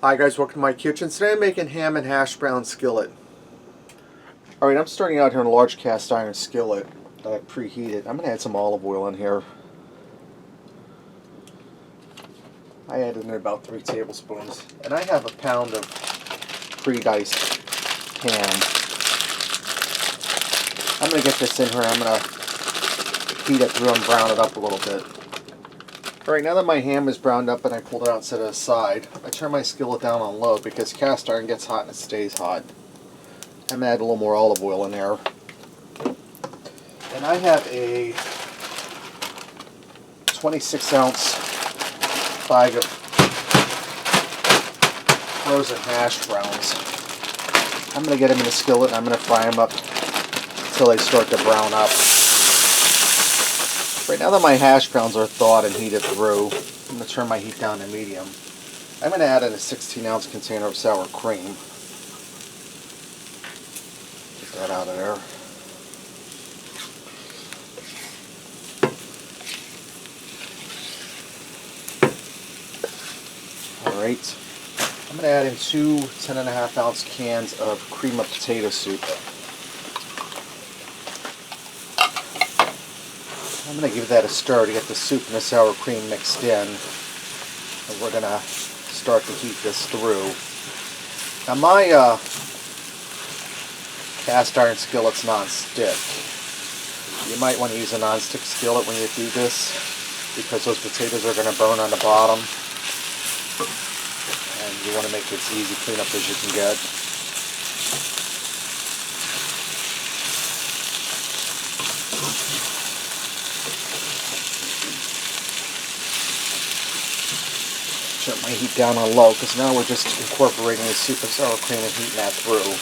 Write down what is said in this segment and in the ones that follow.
Hi guys, welcome to my kitchen. Today I'm making ham and hash brown skillet. Alright, I'm starting out here in a large cast iron skillet that I've preheated. I'm going to add some olive oil in here. I added in about 3 tablespoons. And I have a pound of pre-diced ham. I'm going to get this in here. I'm going to heat it through and brown it up a little bit. Alright, now that my ham is browned up and I pulled it out and set it aside, I turn my skillet down on low because cast iron gets hot and it stays hot. I'm going to add a little more olive oil in there. And I have a 26-ounce bag of frozen hash browns. I'm going to get them in the skillet and I'm going to fry them up until they start to brown up. Right now that my hash browns are thawed and heated through, I'm going to turn my heat down to medium. I'm going to add in a 16-ounce container of sour cream. Get that out of there. Alright, I'm going to add in 2 10.5-ounce cans of cream of potato soup. I'm going to give that a stir to get the soup and the sour cream mixed in. And we're going to start to heat this through. Now my cast iron skillet's non-stick. You might want to use a non-stick skillet when you do this because those potatoes are going to burn on the bottom. And you want to make it as easy cleanup as you can get. Turn my heat down on low because now we're just incorporating the soup and sour cream and heating that through.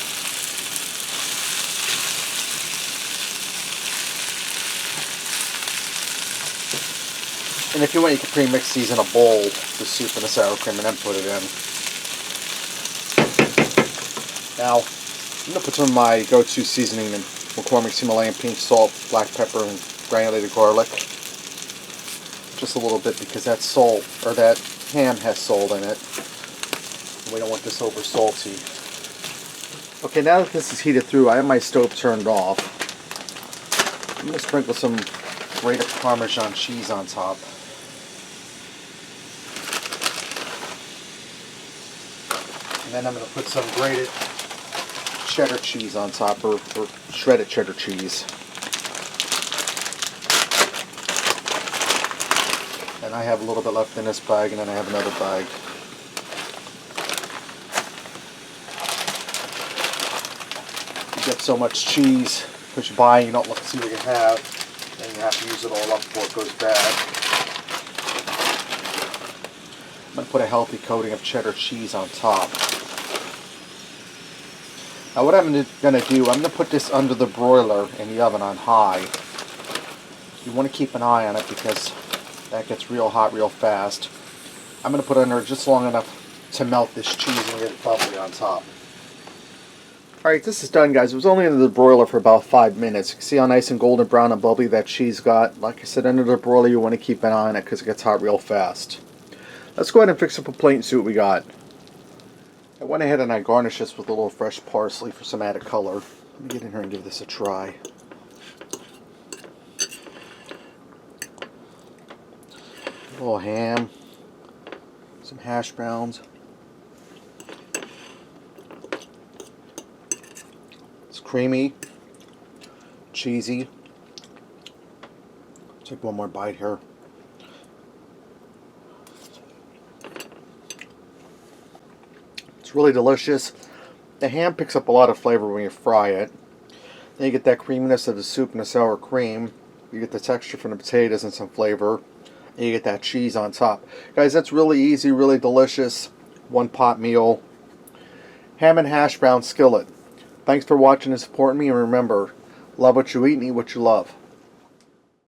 And if you want, you can pre-mix these in a bowl, the soup and the sour cream, and then put it in. Now, I'm going to put some of my go-to seasoning in: McCormick's Himalayan pink salt, black pepper, and granulated garlic. Just a little bit because that salt, or that ham has salt in it. We don't want this over salty. Okay, now that this is heated through, I have my stove turned off. I'm going to sprinkle some grated Parmesan cheese on top. And then I'm going to put some grated cheddar cheese on top, or shredded cheddar cheese. And I have a little bit left in this bag, and then I have another bag. You get so much cheese because you buy and you don't look to see what you have, and you have to use it all up before it goes bad. I'm going to put a healthy coating of cheddar cheese on top. Now what I'm going to do, I'm going to put this under the broiler in the oven on high. You want to keep an eye on it because that gets real hot real fast. I'm going to put it in there just long enough to melt this cheese and get it bubbly on top. Alright, this is done, guys. It was only under the broiler for about 5 minutes. You can see how nice and golden brown and bubbly that cheese got. Like I said, under the broiler you want to keep an eye on it because it gets hot real fast. Let's go ahead and fix up a plate and see what we got. I went ahead and I garnished this with a little fresh parsley for some added color. Let me get in here and give this a try. A little ham, some hash browns. It's creamy, cheesy. Take one more bite here. It's really delicious. The ham picks up a lot of flavor when you fry it. Then you get that creaminess of the soup and the sour cream. You get the texture from the potatoes and some flavor. And you get that cheese on top. Guys, that's really easy, really delicious. One pot meal. Ham and hash brown skillet. Thanks for watching and supporting me. And remember, love what you eat and eat what you love.